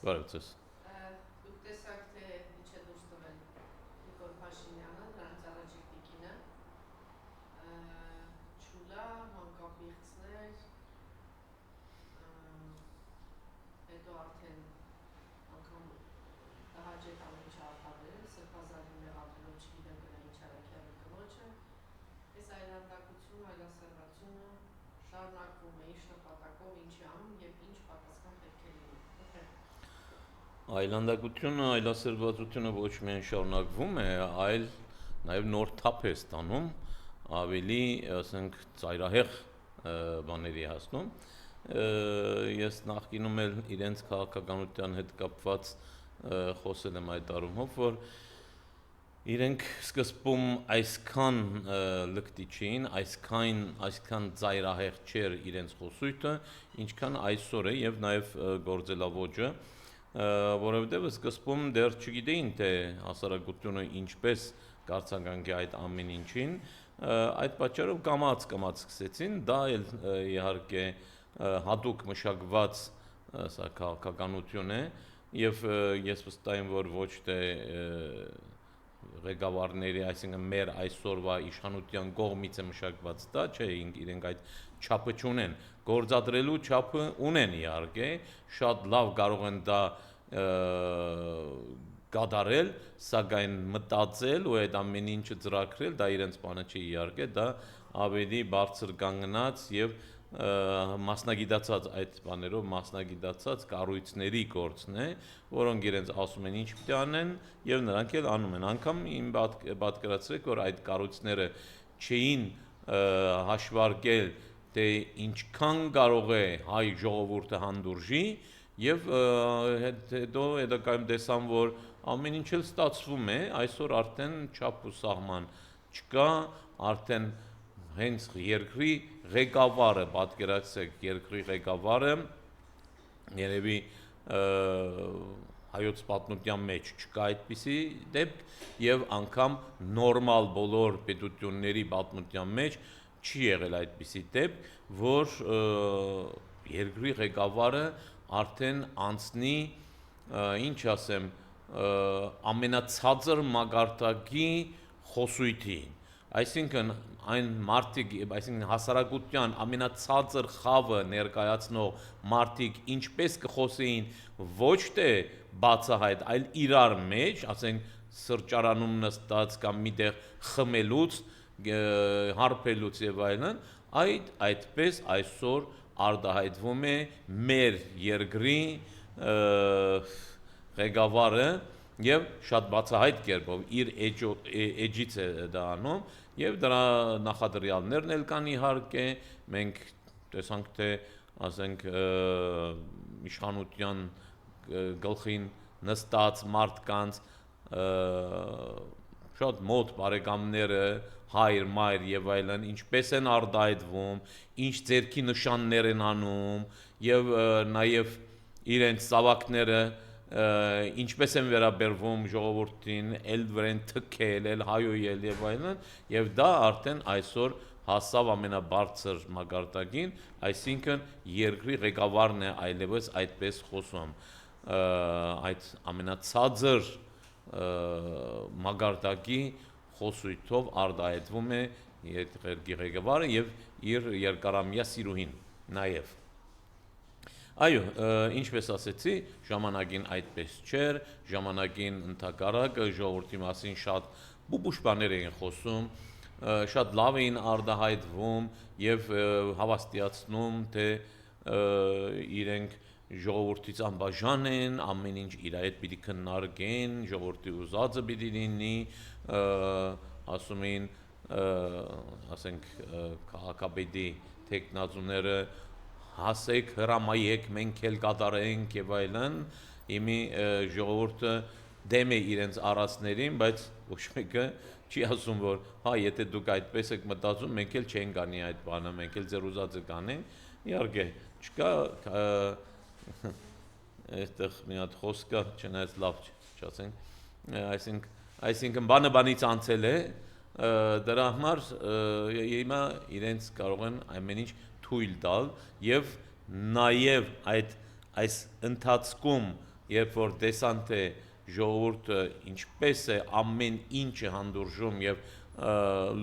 Բարևձեզ։ Դուք տեսաք, թե ինչ է դուրս տվել Նիկոլ Փաշինյանը, դրանից առաջի տիկինը, չուլա, մանկապիղծներ, հետո արդեն անգամ տհաճ է ամեն ինչ արտադրել, սրբազանի մեղադրելով չգիտեմ գնա ինչ Արաքյալի կնոջը, այս այլանդակությունը, այլասերությունը շարունակվում է, ինչ նպատակով, ինչի անուն և ինչ պատասխան պետք է լինի։ Այլանդակությունը, այլասերվածությունը ոչ միայն շարունակվում է, այլ նաև նոր թափ է ստանում, ավելի, ասենք, ծայրահեղ բաների հասնում։ Ես նախկինում էլ իրենց քաղաքականության հետ կապված խոսել եմ այդ առումով, որ իրենք սկզբում այսքան լկտի չէին, այսքան ծայրահեղ չէր իրենց խոսույթը, ինչքան այսօր է եւ նաեւ գործելավոճը, որովհետեւ սկզբում դեռ չգիտեին թե հասարակությունը ինչպես կարձագանքի այդ ամեն ինչին, այդ պատճառով կամաց սկսեցին, դա էլ իհարկե հատուկ մշակված սա քաղաքականություն է եւ ես վստահ եմ, որ ոչ թե ղեկավարների, այսինքն մեր այսօրվա իշխանության կողմից է մշակված դա, չէ, իրենք այդ չափը չունեն, գործադրելու չափը ունեն իհարկե, շատ լավ կարող են դա կատարել, սակայն մտածել ու այդ ամեն ինչը ծրագրել, դա իրենց բանը չի իհարկե, դա ավելի բարձր կանգնած եւ մասնագիտացած այդ բաներով մասնագիտացած կառույցների գործն է, որոնք իրենց ասում են ինչ պետք է անեն եւ նրանք էլ անում են։ Անկամ իմ պատկերացրեք, որ այդ կառույցները չէին հաշվարկել, թե ինչքան կարող է հայ ժողովուրդը հանդուրժի եւ հետո հետագայում տեսան, որ ամեն ինչ էլ ստացվում է, այսօր արդեն չափ ու սահման չկա, արդեն հենց երկրի ղեկավարը, պատկերացրեք, երկրի ղեկավարը երևի հայոց պատմության մեջ չկա այդպիսի դեպք եւ անգամ նորմալ բոլոր պետությունների պատմության մեջ չի եղել այդպիսի դեպք, որ երկրի ղեկավարը արդեն անցնի, ինչ ասեմ, ամենացածր մակարդակի խոսույթին, այսինքն այն մարդիկ, այսինքն հասարակության ամենացածր խավը ներկայացնող մարդիկ ինչպես կխոսեին ոչ թե բացահայտ, այլ իրար մեջ, ասենք սրճարանում նստած կամ միտեղ խմելուց, հարբելուց եւ այլն, այդպես այսօր արտահայտվում է մեր երկրի ղեկավարը եւ շատ բացահայտ կերպով իր էջից է դա անում եւ դրա նախադրյալներն էլ կան իհարկե, մենք տեսանք թե ասենք իշխանության գլխին նստած մարդկանց շատ մոտ բարեկամները, հայր, մայր եւ այլն, ինչպես են արտահայտվում, ինչ ձերքի նշաններ են անում եւ նաեւ իրենց ծավակները ինչպես են վերաբերվում ժողովրդին, ել վրեն թքել, ել հայոյել եւ այլն, եւ դա արդեն այսօր հասավ ամենաբարձր մակարդակին, այսինքն երկրի ղեկավարն է այլևս այդպես խոսում, այդ ամենացածր մակարդակի խոսույթով արտահայտվում է երկրի ղեկավարը եւ իր երկարամյա սիրուհին նաեւ Այո, ինչպես ասեցի, ժամանակին այդպես չէր, ժամանակին ընդհակառակը ժողովրդի մասին շատ բուբուշ բաներ էին խոսում, շատ լավ էին արտահայտվում եւ հավաստիացնում, թե իրենք ժողովրդից անբաժան են, ամեն ինչ իր հետ պիտի քննարկեն, ժողովրդի ուզածը պիտի լինի, ասում էին, ասենք քաղաքապետի տեխնազուները հասեք, հրամայեք, մենք էլ կատարենք եւ այլն, իմի ժողովուրդը դեմ է իրենց առածներին, բայց ոչ մեկը չի ասում, որ հա, եթե դուք այդպես եք մտածում, մենք էլ չենք անի այդ բանը, մենք էլ ձեր ուզածը կանենք, իհարկե, չկա այստեղ մի հատ խոսք կա, չնայած լավ չասենք, այսինքն բանը բանից անցել է, դրա համար հիմա իրենց կարող են ամեն ինչ թույլ տալ եւ նաեւ այս ընթացքում երբ որ տեսան թե ժողովուրդը ինչպես է ամեն ինչը հանդուրժում եւ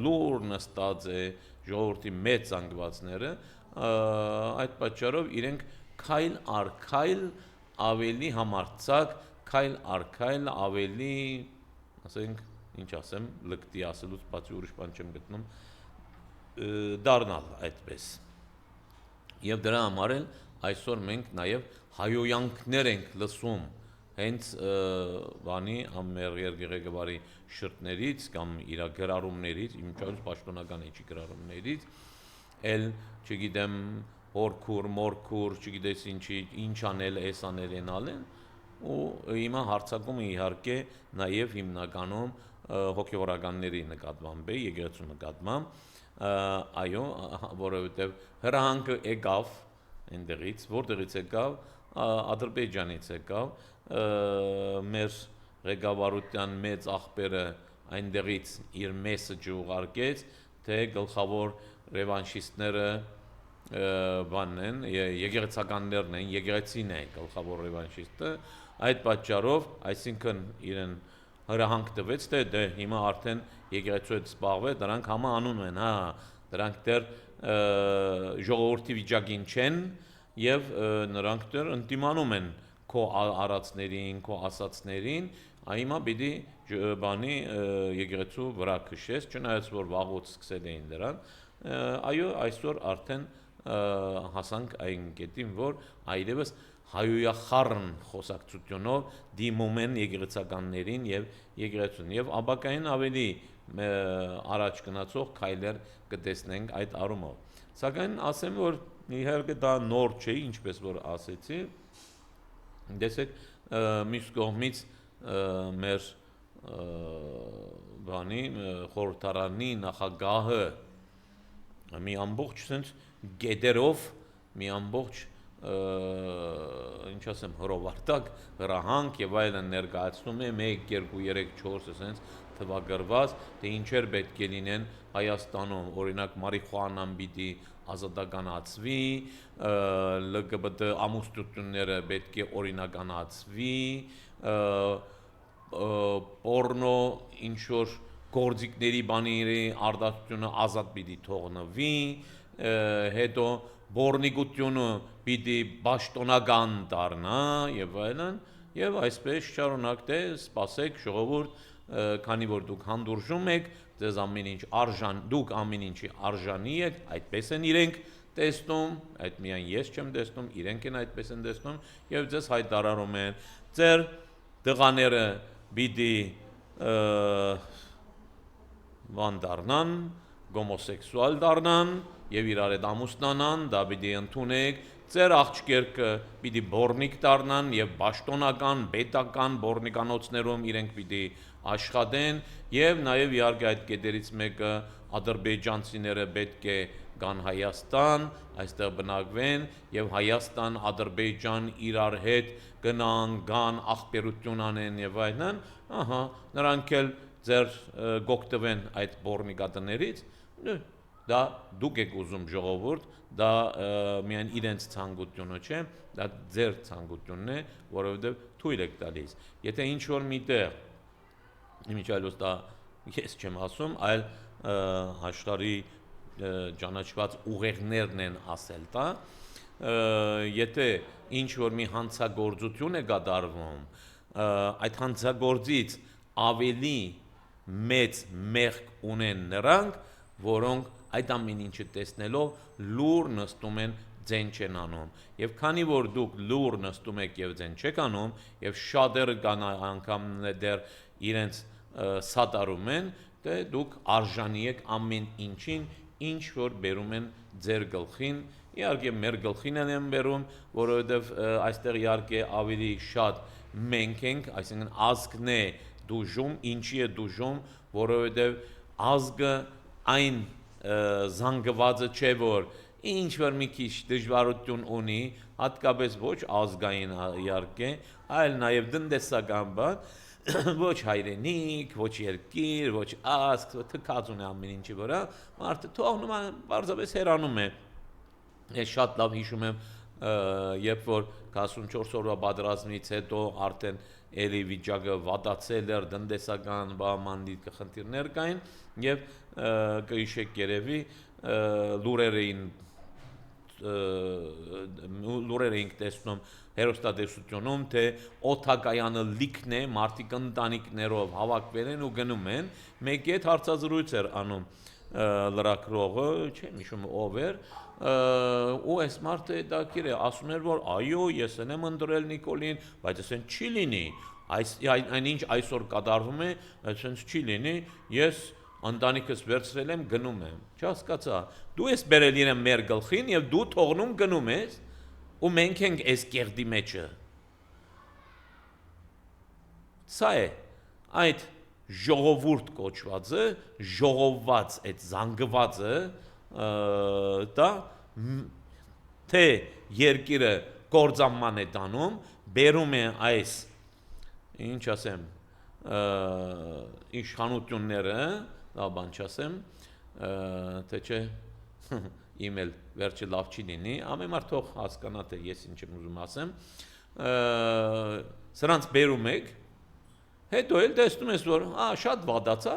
լուր նստած է ժողովրդի մեծ զանգվածները, այդ պատճառով իրենք քայլ առ քայլ ավելի համարձակ, քայլ առ քայլ ավելի, ասենք, ինչ ասեմ, լկտի ասելուց բացի ուրիշ բան չեմ գտնում, դառնալ այդպես։ Եվ դրա համար էլ այսօր մենք նաև հայոյանքներ ենք լսում հենց բանի ամեր երկրեգվարի շրտներից կամ իր գրառումներից, իմիջիայլոց պաշտոնական էջի գրառումներից, էլ չգիտեմ հորքուր, մորքուր, չգիտես ինչ անել, էս անել են ալեն, ու հիմա հարցակումը իհարկե նաև հիմնականում հոգևորականների նկատմամբ է, եկեղեցու նկատմամբ, այո, որովհետև հրահանգը եկավ այնտեղից, որտեղից եկավ, Ադրբեջանից եկավ, մեր ղեկավարության մեծ աղբերը այնտեղից իր մեսեջը ուղարկեց, թե գլխավոր ռևանշիստները բանն են, եկեղեցականներն են, եկեղեցին է գլխավոր ռևանշիստը, այդ պատճառով, այսինքն իրեն հրահանգ տվեց, թե դե հիմա արդեն եկեղեցու հետ զբաղվել, դրանք համանում են, դրանք դեռ ժողովրդի վիճակին չեն եւ նրանք դեռ ընդդիմանում են քո արածներին, քո ասածներին, հիմա պիտի բանի եկեղեցու վրա քշես, չնայած որ վաղուց սկսել էին դրան, այո, այսօր արդեն հասանք այն կետին, որ այլևս հայոյախառն խոսակցությունով դիմում են եկեղեցականներին եւ եկեղեցուն եւ ապակային ավելի առաջ գնացող քայլեր կտեսնենք այդ առումով։ Սակայն ասեմ, որ իհարկե դա նոր չէ, ինչպես որ ասեցի, դեսեք մյուս կողմից մեր բանի խորհրդարանի նախագահը մի ամբողջ sense գեդերով մի ամբողջ ինչ ասեմ հրովարտակ հրահանգ եւ այլն ներկայացնում է 1 2 3 4 sense թվագրված թե ինչեր պետք է լինեն Հայաստանում օրինակ մարիխուանան պիտի ազատականացվի LGBT ամուսնությունները պետք է օրինականացվի պորնո ինչ որ գործիքների բաների արդարությունը ազատ պիտի թողնվի հետո բորնիկությունը պիտի պաշտոնական դառնա եւ այլն եւ այսպես շարունակτε սպասեք ժողովուրդ քանի որ դուք հանդուրժում եք ձեզ ամեն ինչ արժան դուք ամեն ինչի արժանի եք այդպես են իրենք տեսնում այդ միայն ես չեմ տեսնում իրենք են այդպես են տեսնում եւ ձեզ հայտարարում են ձեր դղաները պիտի վան դառնան գոմոսեքսուալ դառնան եւ իրար հետ ամուսնանան դա պիտի ընդունեք ձեր աղջիկը պիտի բորնիկ դառնան եւ պաշտոնական պետական բորնիկանոցներում իրենք պիտի աշխատեն եւ նաեւ իհարկե այդ կետերից մեկը ադրբեջանցիները պետք է գան Հայաստան այստեղ բնակվեն եւ Հայաստան Ադրբեջան իրար հետ գնան գան աղբերություն անեն եւ այլն ահա նրանք էլ ձեր գոկտվեն այդ բորնիկատներից դա դուք եք ուզում ժողովուրդ դա միայն իրենց ցանկությունը չէ դա ձեր ցանկությունն է որովհետեւ թույլ եք տալիս եթե ինչ որ միտեղ իմիջիայլոց դա ես չեմ ասում այլ աշխարհի ճանաչված ուղեղներն են ասել դա եթե ինչ որ մի հանցագործություն է կատարվում այդ հանցագործից ավելի մեծ մեղք ունեն նրանք որոնք այդ ամեն ինչը տեսնելով լուր նստում են ձեն չեն անում եւ քանի որ դուք լուր նստում եք եւ ձեն չեք անում եւ շատերը կան անգամ դեռ իրենց սատարում են դե դուք արժանի եք ամեն ինչին ինչ որ բերում են ձեր գլխին իհարկե մեր գլխին են բերում որովհետեւ այստեղ իհարկե ավելի շատ մենք ենք այսինքն ազգն է դուժում ինչի է դուժում որովհետեւ ազգը այն զանգվածը չէ որ ինչ որ մի քիչ դժվարություն ունի հատկապես ոչ ազգային իհարկե այլ նաև տնտեսական բան ոչ հայրենիք ոչ երկիր ոչ ազգ թքած ունի ամեն ինչի վրա մարդը թողնում է բարձրապես հեռանում է ես շատ լավ հիշում եմ երբ որ 44 օրվա պատերազմից հետո արդեն էլի վիճակը վատացել էր տնտեսական բամանլի խնդիրներ կային եւ կհիշեք երևի լուրեր էինք տեսնում հերոստատեսությունում թե օթակայանը լիքն է մարդիկ ընտանիքներով հավաքվել են ու գնում են մեկի հետ հարցազրույց էր անում լրագրողը չեմ հիշում ով էր ու այս մարդը դակիր է ասում էր որ այո ես եմ ընտրել Նիկոլին բայց ասեն չի լինի այնինչ այսօր կատարվում է այսինչ չի լինի ես ընտանիքս վերցրել եմ գնում եմ չհասկացա դու ես բերել իրեն մեր գլխին եւ դու թողնում գնում ես ու մենք ենք այս կեղդի մեջը սա է այդ ժողովուրդ կոչվածը ժողովված այդ զանգվածը դա թե երկիրը կործանման է տանում բերում է այս ինչ ասեմ իշխանությունները դա բան չասեմ թե չէ իմ էլ վերջը լավ չի լինի ամեն մարդ թող հասկանա թե ես ինչ եմ ուզում ասեմ սրանց բերում եք հետո էլ տեսնում ես որ շատ վատացա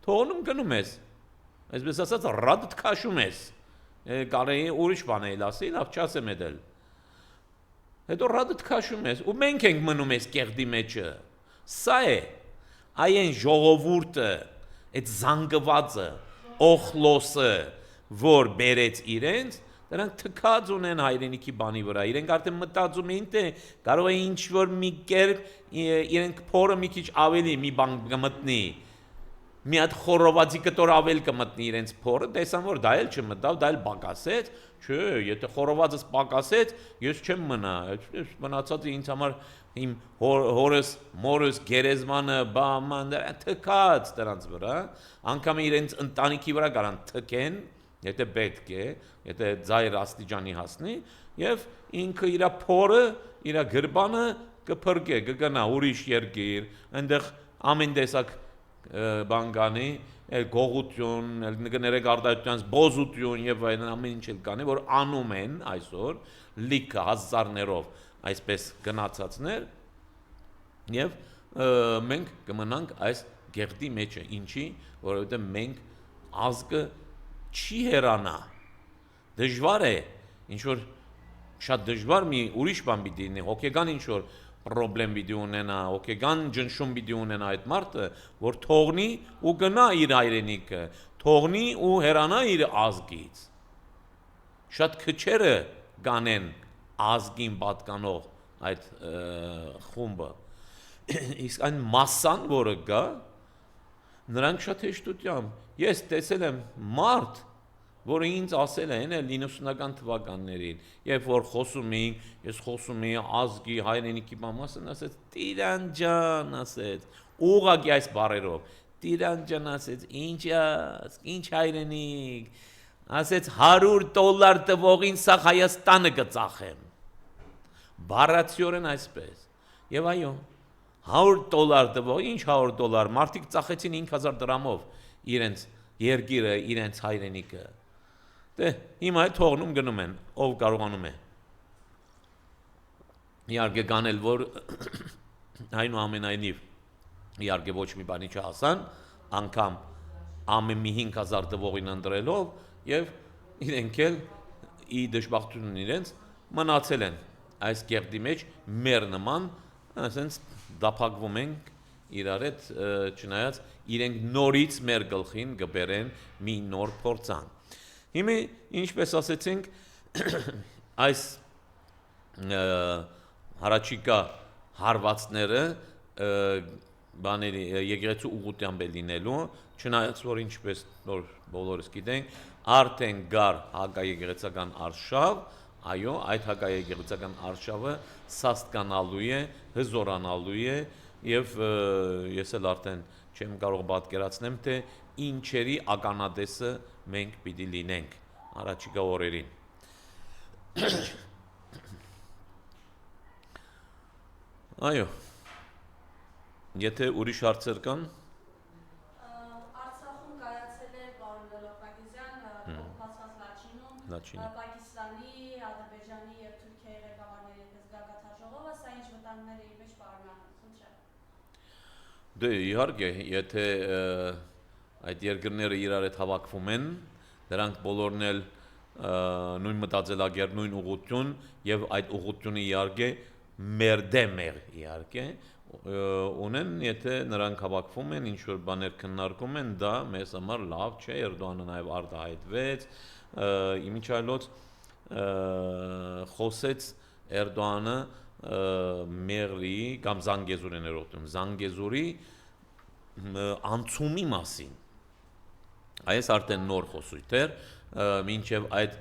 թողնում գնում ես այսպես ասած ռադդ քաշում ես կարելի ուրիշ բան էլ ասի լավ չասեմ էլ հետո ռադդ քաշում ես ու մենք ենք մնում ես կեղդի մեջը սա է այն ժողովուրդը այդ զանգվածը օխլոսը որ բերեց իրենց դրանք թքած ունեն հայրենիքի բանի վրա իրենք արդեն մտածում էին թե կարող է ինչ որ մի կերպ իրենք փորը մի քիչ ավելի մի բան կմտնի մի հատ խորովածի կտոր ավել կմտնի իրենց փորը տեսան որ դա էլ չմտավ դա էլ բակասեց չէ եթե խորովածս բակասեց ես չեմ մնա մնացածը ինձ համար իմ հորս մորս գերեզմանը բաման թքած դրանց վրա անգամ իրենց ընտանիքի վրա կարան թքեն եթե պետք է եթե ծայր աստիճանի հասնի եւ ինքը իր փորը իր գրբանը կփրկե կգնա ուրիշ երկիր այնտեղ ամեն տեսակ բան կանի գողություն ներգարտադրության բոզություն եւ այլն ամեն ինչ էլ կանի որ անում են այսօր լիքը հազարներով այսպես գնացածներ եւ մենք կմնանք այս գեղդի մեջը ինչի որովհետեւ մենք ազգը չի հերանա դժվար է ինչ որ շատ դժվար մի ուրիշ բան պիտի լինի հոգեգան ինչ որ պրոբլեմ պիտի ունենա հոգեգան ջնշում պիտի ունենա այդ մարդը որ թողնի ու գնա իր հայրենիքը թողնի ու հերանա իր ազգից շատ քչերը կանեն ազգին պատկանող այդ խումբը իսկ այն մասսան որը կա նրանք շատ հեշտությամբ ես տեսել եմ մարդ որը ինձ ասել են 90-ական թվականներին երբ որ խոսում էինք ես խոսում էի ազգի հայրենիքի մասին ասեց Տիրան ջան ասեց ուղղակի այս բառերով Տիրան ջան ասեց ինչ հայրենիք ասեց $100 տվողին սա Հայաստանը կծախեմ բառացիորեն այսպես եւ այո $100 տվող ինչ $100 մարդիկ ծախեցին 5000 դրամով իրենց երկիրը իրենց հայրենիքը դե հիմա թողնում գնում են ով կարողանում է իհարկե կանել որ այնուամենայնիվ իհարկե ոչ մի բանի չհասան անգամ ամեն մի 5000 տվողին ընտրելով եւ իրենք էլ ի դժբախտություն իրենց մնացել են այս կերտի մեջ մեր նման ասենց դափակվում ենք իրար հետ չնայած իրենք նորից մեր գլխին կբերեն մի նոր փորձան հիմա ինչպես ասեցինք այս հարաճիկա հարվածները բաների եկեղեցու ուղղությամբ է լինելու չնայած որ ինչպես նոր բոլորս գիտենք արդեն գար հակաեկեղեցական արշավ այո այդ հակաեկեղեցական արշավը սաստկանալու է հզորանալու է եւ ես էլ արդեն չեմ կարող պատկերացնեմ թե ինչերի ականատեսը մենք պիտի լինենք առաջիկա օրերին այո եթե ուրիշ հարցեր կան Արցախում կայացել է պարոն Լոպագիզյան օկուպացված Լաչինում Պակիստանի, Ադրբեջանի եւ Թուրքիայի խնդրանքները իր մեջ պարունակում, խնդրեմ։ Դե իհարկե, եթե այդ երկրները իրար հետ հավաքվում են, դրանք բոլորն էլ նույն մտածելակերպ, նույն ուղղություն եւ այդ ուղղությունը իհարկե մեր դեմ է իհարկե ունեն, եթե նրանք հավաքվում են, ինչ որ բաներ քննարկում են, դա մեզ համար լավ չէ, Էրդողանը նաեւ արտահայտվեց, իմիջիայլոց խոսեց Էրդողանը Մեղրի կամ Զանգեզուրի ներողություն, Զանգեզուրի անցումի մասին։ Այս արդեն նոր խոսույթ էր, մինչև այդ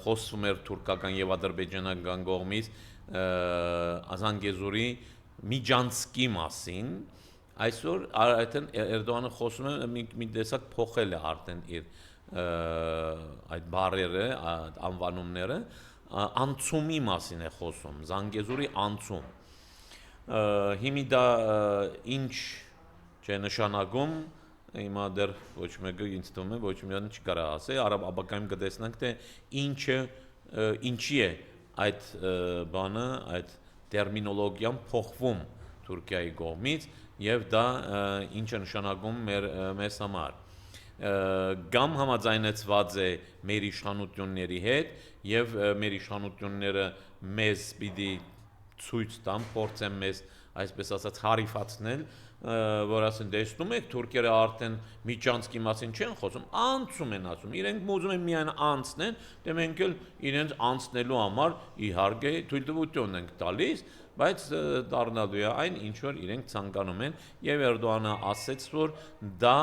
խոսվում էր թուրքական եւ ադրբեջանական կողմից Զանգեզուրի միջանցքի մասին, այսօր արդեն Էրդողանը խոսում է մի տեսակ փոխել է արդեն իր այդ բառերը, անվանումները, անցումի մասին է խոսում, Զանգեզուրի անցում։ Հիմի դա ինչ չէ նշանակում, հիմա դեռ ոչ մեկը ինձ թվում է ոչ միան չկարա ասել, ապակայում կտեսնենք թե ինչի է այդ բանը, այդ տերմինոլոգիան փոխվում Թուրքիայի կողմից եւ դա ինչ է նշանակում մեզ համար։ Կամ համաձայնեցված է մեր իշխանությունների հետ եւ մեր իշխանությունները մեզ պիտի ցույց տան, փորձեն մեզ այսպես ասած հարիֆացնել, որ ասեն տեսնում եք թուրքերը արդեն միջանցքի մասին չեն խոսում, անցում են ասում, իրենք ուզում են միայն անցնեն, դե մենք էլ իրենց անցնելու համար իհարկե թույլտվություն ենք տալիս, բայց դառնալու է այն ինչ որ իրենք ցանկանում են եւ Էրդողանը ասաց որ դա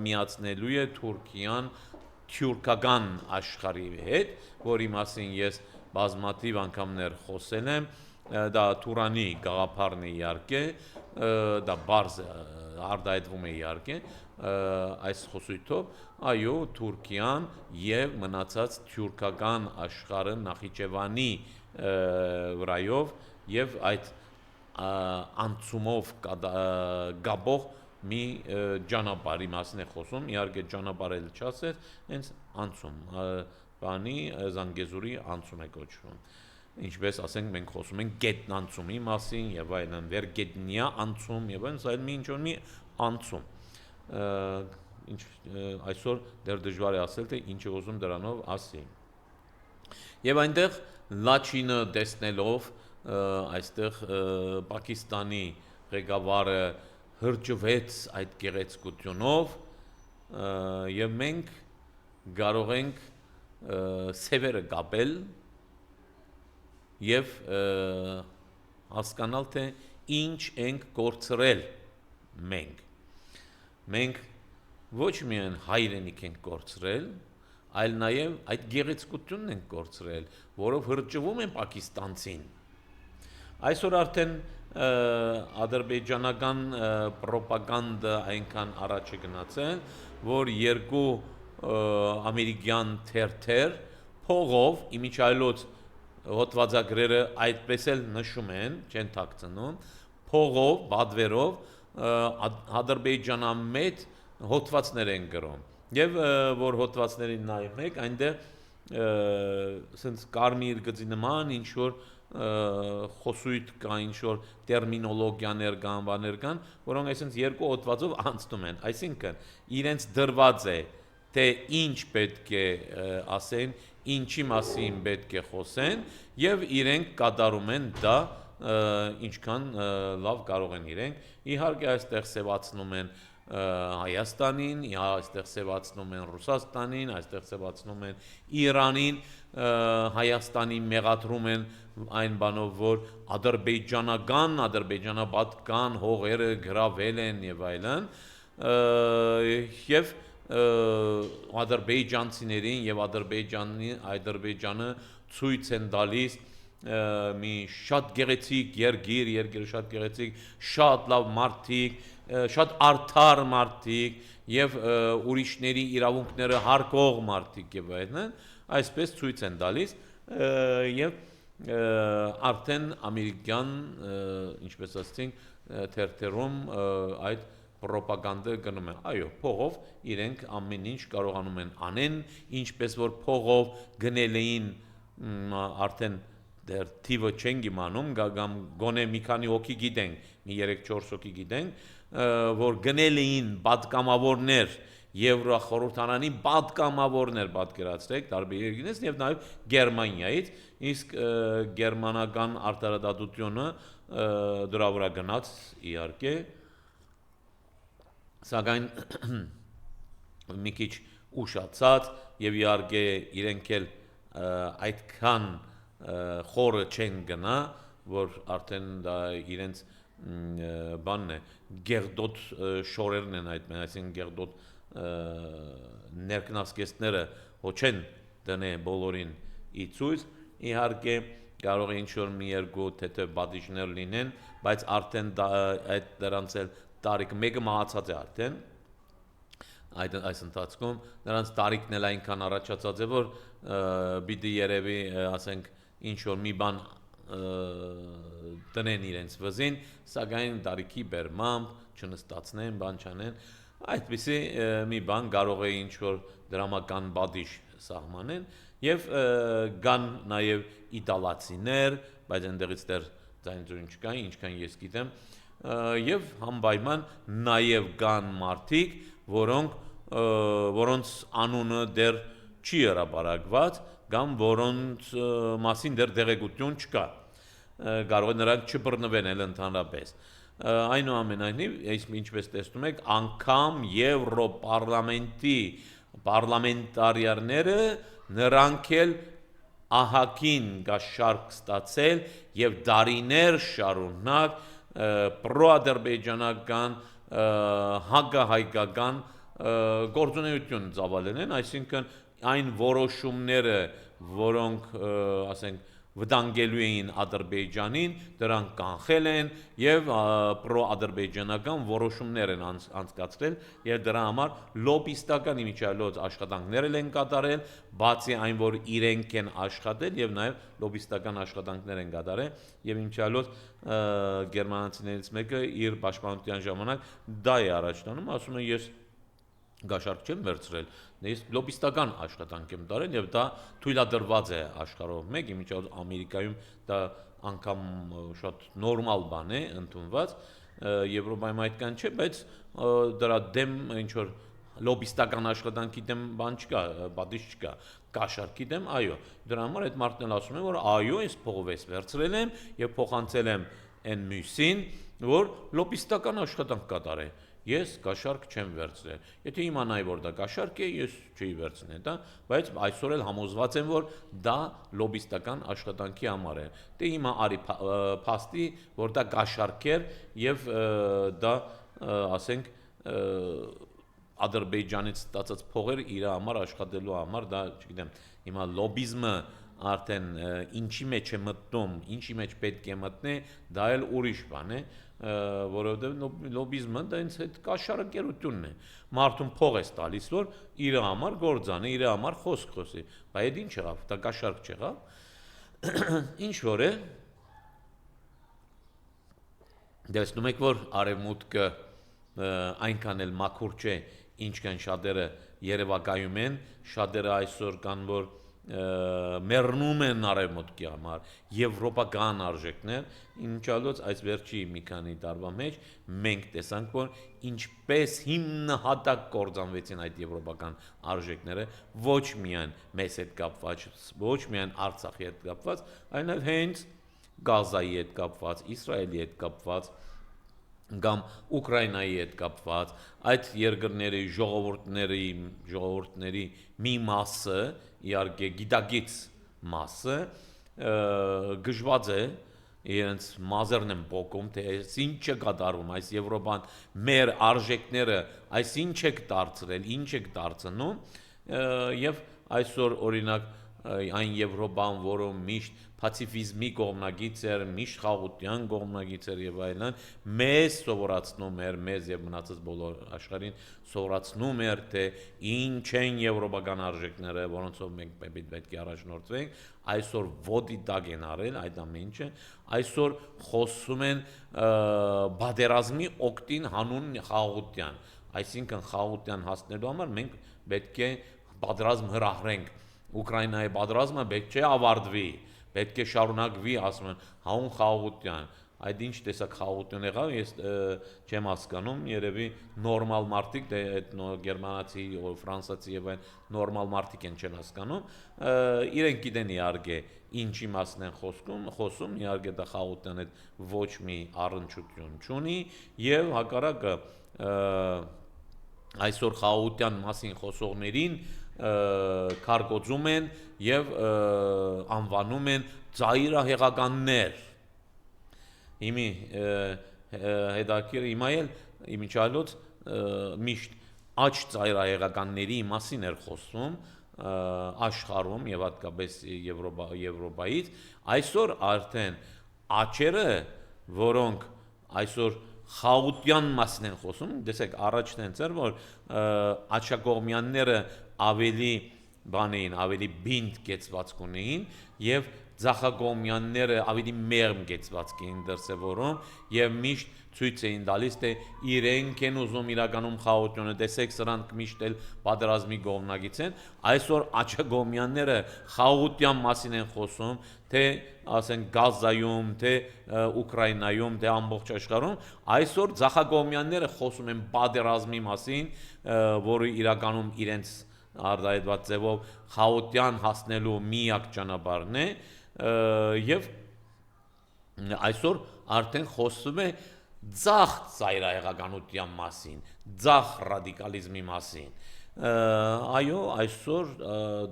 միացնելու է Թուրքիան թուրքական աշխարհի հետ, որի մասին ես բազմաթիվ անգամներ խոսել եմ, դա Թուրանի գաղափարն է իհարկե, դա բարձ արտահայտվում է իհարկե այս խոսույթով, այո Թուրքիան եւ մնացած թուրքական աշխարհը Նախիջևանի վրայով եւ այդ անցումով գաբող մի ճանապարհի մասին է խոսում, իհարկե ճանապարհը չասեր, հենց անցում, բանի Զանգեզուրի անցում է կոչվում։ Ինչպես ասենք մենք խոսում ենք գետնանցումի մասին եւ այլն, վերգետնյա անցում եւ այլն, ինչ որ մի անցում։ Ինչ այսօր դեռ դժվար է ասել թե ինչ է ուզում դրանով ասի։ Եվ այնտեղ Լաչինը տեսնելով այստեղ Պակիստանի ղեկավարը հրճվեց այդ գեղեցկությունով եւ մենք կարող ենք սևերը կապել եւ հասկանալ թե ինչ ենք կորցրել մենք ոչ միայն հայրենիք ենք կորցրել, այլ նաեւ այդ գեղեցկությունն ենք կորցրել, որով հրճվում են պակիստանցին։ Այսօր արդեն ադրբեջանական ռոպագանդա այնքան առաջ է գնացել, որ երկու ամերիկյան թերթեր փողով իմիջայլոց հոդվածագրերը այդպես էլ նշում են, չեն թաքցնում, փողով, բադվերով ադրբեջանամետ հոդվածներ են գրում։ Եվ որ հոդվածներին նայում եք, այնտեղ սենց կարմիր գծի նման ինչ որ խոսույթ կա, ինչ որ տերմինոլոգիաներ կան, բաներ կան, որոնք այսինքն երկու հոդվածով անցնում են, այսինքն իրենց դրված է թե ինչ պետք է ասեն, ինչի մասին պետք է խոսեն եւ իրենք կատարում են դա ինչքան լավ կարող են իրենք, իհարկե այստեղ սևացնում են Հայաստանին, այստեղ սևացնում են Ռուսաստանին, այստեղ սևացնում են Իրանին, Հայաստանին մեղադրում են այն բանով, որ ադրբեջանապատական հողերը գրավել են եւ այլն, եւ ադրբեջանցիներին եւ Ադրբեջանը ցույց են տալիս մի շատ գեղեցիկ երկիրը շատ գեղեցիկ, շատ լավ մարդիկ, շատ արդար մարդիկ եւ ուրիշների իրավունքները հարգող մարդիկ եւ այլն, այսպես ցույց են տալիս եւ արդեն ամերիկյան, ինչպես ասենք, թերթերում այդ ռոպագանդը գնում է, այո, փողով իրենք ամեն ինչ կարողանում են անեն, ինչպես որ փողով գնել էին արդեն դեր թիվը չենք իմանում, կամ գոնե մի քանի հոգի գիտենք, մի 3-4 հոգի գիտենք, որ գնել էին պատգամավորներ Եվրախորհրդարանի պատգամավորներ պատկերացրեք տարբեր երկրներից եւ նաեւ Գերմանիայից, իսկ գերմանական արտարադատությունը դրա վրա գնաց իհարկե, սակայն մի քիչ ուշացած եւ իհարկե իրենք էլ այդքան խորը չեն գնա, որ արդեն դա իրենց բանն է, գերդոտ շորերն են այդ, այսինքն գերդոտ ներքնասկեստները հոչեն դնե բոլորին իցույց, իհարկե կարող է ինչ-որ մի երկու թեթև բադիժներ լինեն, բայց արդեն այդ դրանց էլ տարիք մեկը մահացած է արդեն, այս ընթացքում նրանց տարիքն էլ այնքան առաջացած է, որ պիտի երևի, ասենք, ինչ-որ մի բան տնեն իրենց վզին, սակայն տարիքի բերմամբ չնստացնեն, բան չանեն, այդպիսի մի բան կարող է ինչ-որ դրամական բադիժ սահմանեն եւ կան նաեւ իտալացիներ, բայց այնտեղից դեռ ձայնություն չկա, ինչքան ես գիտեմ, եւ համբայման նաեւ կան մարդիկ, որոնց անունը դեռ չի հրապարակված, կամ որոնց մասին դեռ տեղեկություն չկա, կարող է նրանք չբռնվեն էլ ընդհանրապես։ Այնուամենայնիվ, ինչպես տեսնում եք, անգամ Եվրոպարլամենտի պարլամենտարիաները նրանք էլ ահագին գաշարք ստացել եւ դարիներ շարունակ պրոադրբեջանական հակահայկական գործունեություն ծավալել են, այսինքն այն որոշումները, որոնք ասենք վտանգելու էին Ադրբեջանին, դրանք կանխել են եւ պրոադրբեջանական որոշումներ են անցկացրել եւ դրա համար լոբիստական իմիջիայլոց աշխատանքներ են կատարել, բացի այն որ իրենք են աշխատել եւ նաեւ լոբիստական աշխատանքներ են կատարել եւ իմիջիայլոց գերմանացիներից մեկը իր պաշտպանության ժամանակ դա է առաջ տանում, ասում է ես գաշարք չեմ վերցրել, ես լոբիստական աշխատանք եմ տարել եւ դա թույլատրված է աշխարհով մեկ, իմիջիայլոց Ամերիկայում դա անգամ շատ նորմալ բան է ընդունված, Եվրոպայում այդքան չէ, բայց դրա դեմ ինչ որ լոբիստական աշխատանքի դեմ բան չկա, բադիժ չկա, գաշարքի դեմ, այո, դրա համար այդ մարդն էլ ասում է, որ այո, ես փողովես վերցրել եմ եւ փոխանցել եմ այն մյուսին, որ լոբիստական աշխատանք կատարե։ Ես գաշարք չեմ վերցրել։ Եթե իմանայի, որ դա գաշարք է, ես չի վերցնել դա, բայց այսօր էլ համոզված եմ, որ դա լոբիստական աշխատանքի համար է։ Դե հիմա արի փաստի, որ դա գաշարք էր եւ դա, ասենք, Ադրբեջանից ստացած փողեր իր համար աշխատելու համար, դա, չգիտեմ, հիմա լոբիզմը արդեն ինչի մեջ է մտնում, ինչի մեջ պետք է մտնի, դա էլ ուրիշ բան է, որովհետև լոբիզմը դա ինձ հետ կաշառակերությունն է, մարդուն փող ես տալիս, որ իր համար գործանի, իր համար խոսք խոսի, բայց այդ ինչ եղավ, դա կաշառք չեղավ, ինչ որ է, տեսնում եք, որ արևմուտքը այնքան էլ մաքուր չէ, ինչքան շատերը Երևակայում են, շատերը այսօր կան, որ մեռնում են արևմուտքի համար, եվրոպական արժեքներ, ինչալոց այս վերջի մի քանի տարվա մեջ մենք տեսանք, որ ինչպես հիմնահատակ կործանվեցին այդ եվրոպական արժեքները, ոչ միայն մեզ հետ կապված, ոչ միայն Արցախի հետ կապված, այլև հենց Գազայի հետ կապված, Իսրայելի հետ կապված, կամ Ուկրաինայի հետ կապված, այդ երկրների ժողովուրդների մի մասը, իհարկե գիտակից մասը, գժված է, իրենց մազերն են պոկում, թե այս ինչ է կատարվում, այս Եվրոպան մեր արժեքները, այս ինչ եք դարձրել, ինչ եք դարձնում, եւ այսօր օրինակ այն Եվրոպան, որը միշտ պացիֆիզմի կողմնակից էր, միշտ խաղաղության կողմնակից էր եւ այլն, մեզ սովորացնում էր, մեզ եւ մնացած բոլոր աշխարհին սովորացնում էր, թե ինչ են եվրոպական արժեքները, որոնցով մենք պետք է առաջնորդվենք, այսօր ոդի տակ են արել այդ ամեն ինչը, այսօր խոսում են բادرազմի օկտին հանուն խաղաղության, այսինքն խաղաղության հասնելու համար մենք պետք է պատրաստ հրահրենք Ուկրաինայի պատրաստումը պետք չէ ավարտվի, պետք է շարունակվի, ասում են, հաուն խաղաղության, այդ ինչ տեսակ խաղաղություն եղավ, ես չեմ հասկանում, երևի նորմալ մարդիկ, դե այդ գերմանացի, ֆրանսացի եւ այն նորմալ մարդիկ են չեն հասկանում, իրենք գիտեն իհարկե ինչի մասն են խոսում, իհարկե դա խաղաղության հետ ոչ մի առնչություն չունի եւ հակառակը այսօր խաղաղության մասին խոսողներին կարգոծում են եւ անվանում են ծայրահեղականներ Իմի հետաքրքիր հիմա էլ իմիջալոց միշտ աճ ծայրահեղականների մասին էր խոսում աշխարհում եւ հատկապես Եվրոպայից այսօր արդեն աճերը որոնք այսօր խաղաղության մասին են խոսում դեսեք առաջն են ծեր որ աչակողմյանները ավելի բան էին ավելի բինդ կեցվածք ունեին եւ Ձախագոմյանները ավելի մեղմ կեցվածք էին դրսևորում եւ միշտ ցույց էին տալիս թե իրենք են ուզում իրականում խաղաղությունը տեսեք սրանք միշտ էլ պատերազմի կողմնակից են այսօր աչագոմյանները խաղաղության մասին են խոսում թե ասենք Գազայում թե Ուկրաինայում թե ամբողջ աշխարհում այսօր Ձախագոմյանները խոսում են պատերազմի մասին որը իրականում իրենց արտահայտված ձևով խաղաղության հասնելու միակ ճանապարհն է եւ այսօր արդեն խոսվում է ձախ ծայրահեղականության մասին, ձախ ռադիկալիզմի մասին այո այսօր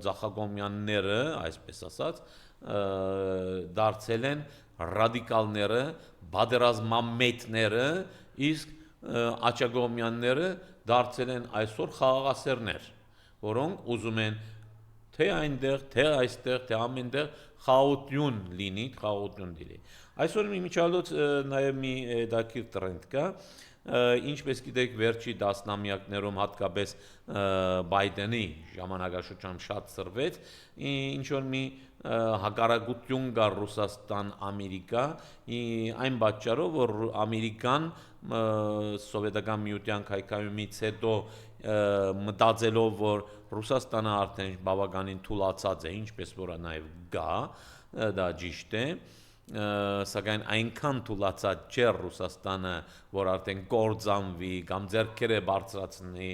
ձախագոմյանները, այսպես ասած, դարձել են ռադիկալները, բادرազմամետները, իսկ աչագոմյանները դարձել են այսօր խաղաղասերներ, որոնք ուզում են թե այնտեղ, թե այստեղ, թե ամենտեղ խաղաղություն լինի, խաղաղություն լինի։ Այսօր մի միջալոց նաև մի դակիր տրենդ կա, ինչպես գիտեք, վերջի տասնամյակներում հատկապես Բայդենի ժամանակաշրջանում շատ սրվեց, ինչ որ մի հակարակություն կա Ռուսաստան-Ամերիկա, այն պատճառով, որ Ամերիկան սովետական միության քայքայումից հետո մտածելով, որ Ռուսաստանը արդեն բավականին թուլացած է, ինչպես որ նաև գա, դա ճիշտ է, սակայն այնքան թուլացած չէ Ռուսաստանը, որ արդեն կործանվի կամ ձեռքերը բարձրացնի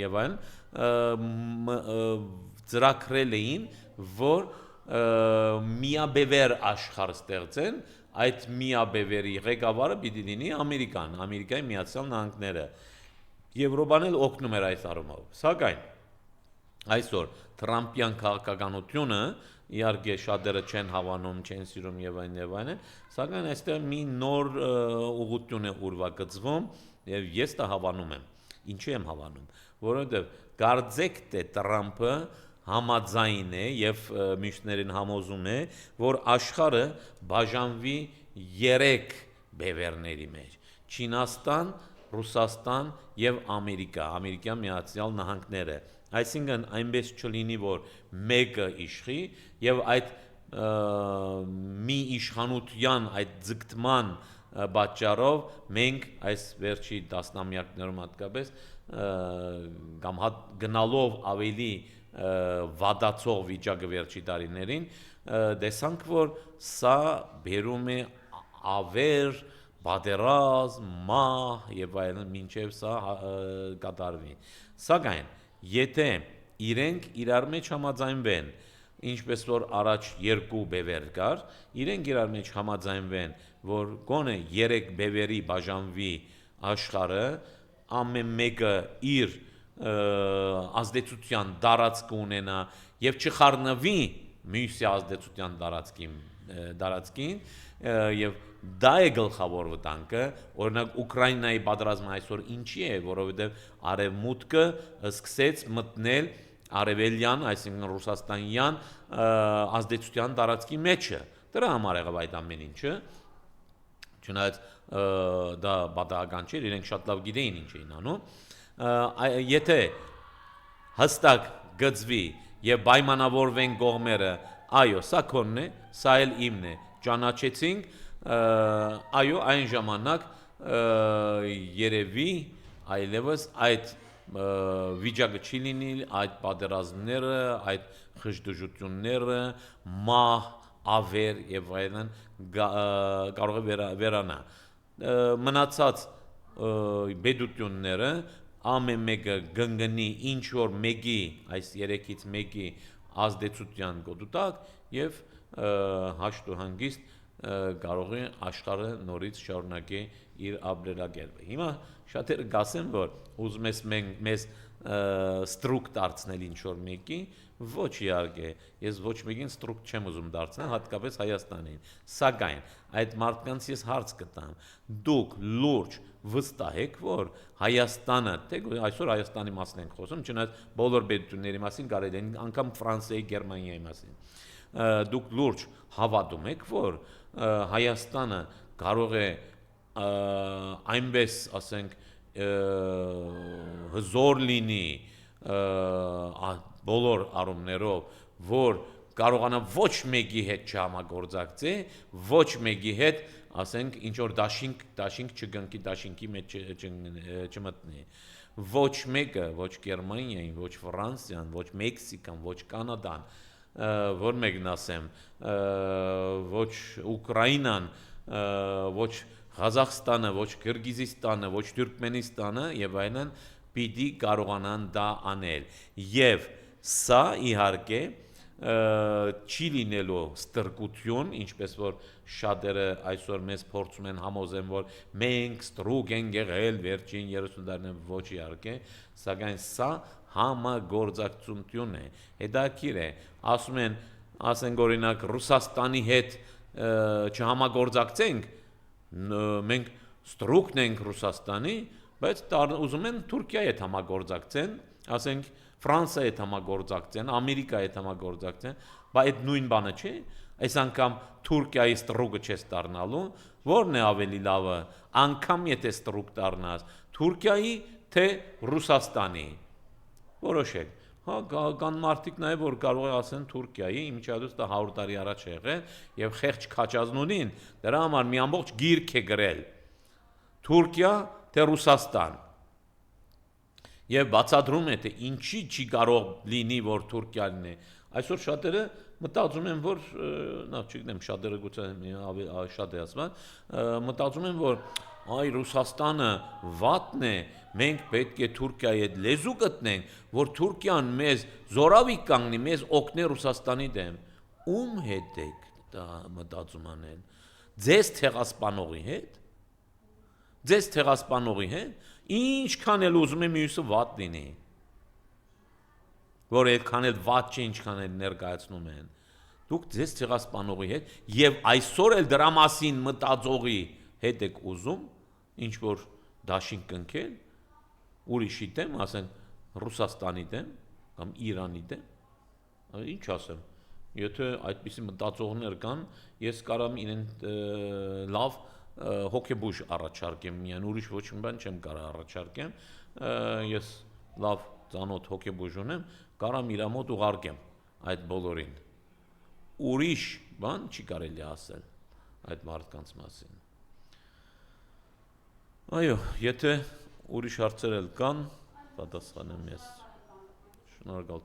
եւ այլն, ծրագրել էին, որ միաբևեր աշխարհ ստեղծեն, այդ միաբևերի ղեկավարը պիտի լինի Ամերիկան, Ամերիկայի Միացյալ Նահանգները Եվրոպան էլ օգնում էր այս առումով։ Սակայն այսօր Թրամփյան քաղաքականությունը իհարկե շատերը չեն հավանում, չեն սիրում եւ այն, սակայն այստեղ մի նոր ուղղություն է ուրվագծվում եւ ես դա հավանում եմ։ Ինչու եմ հավանում, որովհետեւ կարծեք թե Թրամփը համաձայն է եւ մյուսներին համոզում է, որ աշխարհը բաժանվի 3 բևերների մեջ՝ Չինաստան, Ռուսաստան եւ Ամերիկյան Միացյալ Նահանգները այսինքն այնպես չլինի որ մեկը իշխի եւ այդ մի իշխանության այդ ձգտման պատճառով մենք այս վերջի տասնամյակներում հատկապես կամ գնալով ավելի վատացող վիճակը վերջի տարիներին տեսանք որ սա բերում է ավեր պատերազմ, մահ եւ այլն մինչեւ սա կատարվի։ Սակայն եթե իրենք իրար մեջ համաձայնվեն, ինչպես որ առաջ 2 բևեր կար, իրենք իրար մեջ համաձայնվեն, որ գոնե 3 բևերի բաժանվի աշխարհը, ամեն մեկը իր ազդեցության տարածք ունենա եւ չխառնվի մյուսի ազդեցության տարածքին եւ դա է գլխավոր վտանգը, օրինակ Ուկրաինայի պատերազմը այսօր ինչի է, որովհետև արևմուտքը սկսեց մտնել արևելյան, այսինքն ռուսաստանյան ազդեցության տարածքի մեջը։ Դրա համար եղավ այդ ամեն ինչը։ Չնայած դա պատահական չէր, իրենք շատ լավ գիտեին ինչ էին անում։ Եթե հստակ գծվի եւ պայմանավորվեն կողմերը, այո, սա քոնն է, սա էլ իմն է, ճանաչեցինք այո այն ժամանակ երևի այլևս այդ վիճակը չի լինի այդ պատերազմները, այդ խժդժությունները, մահ, ավեր եւ այլն կարող է վերանա։ Մնացած բեդությունները ամեն մեկը գնգնի ինչ որ մեկի այս երեքից մեկի ազդեցության գոտուտակ եւ հաշտ ու հանգիստ կարող է աշխարհը նորից շարունակի իր ապրելակերպը։ Հիմա շատերը գասեն որ ուզում ես մեզ ստրուկ դարձնել ինչ որ մեկի, ոչ իհարկե, ես ոչ մեկին ստրուկ չեմ ուզում դարձնել, հատկապես Հայաստանին։ Սակայն այդ մարդկանց ես հարց կտամ. դուք լուրջ վստահ եք, որ Հայաստանը, թե այսօր Հայաստանի մասին ենք խոսում, չնայած բոլոր պետությունների մասին կարելի է անգամ Ֆրանսիայի, Գերմանիայի մասին։ Դուք լուրջ հավատում եք, որ Հայաստանը կարող է այնպես, ասենք, հզոր լինի բոլոր առումներով, որ կարողանա ոչ մեկի հետ չհամագործակցի, ոչ մեկի հետ, ասենք, ինչ որ դաշինք չգնքի, դաշինքի մեջ չմտնի։ Ոչ մեկը, ոչ Գերմանիային, ոչ Ֆրանսիան, ոչ Մեքսիկան, ոչ Կանադան, որ մեկն ասեմ, ոչ Ուկրաինան, ոչ Ղազախստանը, ոչ Կիրգիզստանը, ոչ Թուրքմենստանը եւ այլն պիտի կարողանան դա անել։ Եվ սա իհարկե չի լինելու ստրկություն, ինչպես որ շատերը այսօր մեզ փորձում են համոզեն, որ մենք ստրուկ ենք եղել վերջին 30 տարիներին, ոչ իհարկե, սակայն սա համագործակցություն է։ Հետաքրքիր է, ասում են, ասենք օրինակ Ռուսաստանի հետ չհամագործակցենք, մենք ստրուկն ենք Ռուսաստանի, բայց ուզում են Թուրքիայի հետ համագործակցեն, ասենք Ֆրանսիայի հետ համագործակցեն, Ամերիկայի հետ համագործակցեն, բայց այդ նույն բանը չէ, այս անգամ Թուրքիայի ստրուկը չես դառնալու, որն է ավելի լավը, անգամ եթե ստրուկ դառնաս, Թուրքիայի թե Ռուսաստանի, որոշեք։ Հա կան մարդիկ նաև որ կարող է ասեն Թուրքիայի, իմիջիայլոց դա 100 տարի առաջ եղել եւ խեղճ Քաչազնունին դրա համար մի ամբողջ գիրք է գրել Թուրքիա թե Ռուսաստան եւ բացատրում է թե ինչի չի կարող լինի որ Թուրքիան է այսօր շատերը մտածում են որ նա չգիտեմ շատերը գուցե շատ է ասված մտածում են որ այ Ռուսաստանը վատն է մենք պետք է Թուրքիայի հետ լեզու գտնենք որ Թուրքիան մեզ զորավի կանգնի մեզ օգնի Ռուսաստանի դեմ ում հետ եք դա մտածում անել ձեզ ցեղասպանողի հետ ձեզ ցեղասպանողի հետ ինչքան էլ ուզում եմ մյուսը վատ լինի որ այդքան էլ վատ չէ ինչքան էլ ներկայացնում են դուք ձեզ ցեղասպանողի հետ եւ այսօր էլ դրա մասին մտածողի հետ եք ուզում ինչ որ դաշինք կնքել ուրիշի դեմ, ասեն Ռուսաստանի դեմ կամ Իրանի դեմ ինչ ասեմ եթե այդպիսի մտածողներ կան ես կարամ իրեն լավ հոգեբուժ առաջարկեմ միայն ուրիշ ոչ մի բան չեմ կարող առաջարկեմ ես լավ ծանոթ հոգեբուժ ունեմ կարամ իր մոտ ուղարկեմ այդ բոլորին ուրիշ բան չի կարելի ասել այդ մարդկանց մասին այո եթե ուրիշ հարցեր էլ կան պատասխանեմ ես շնորհակալ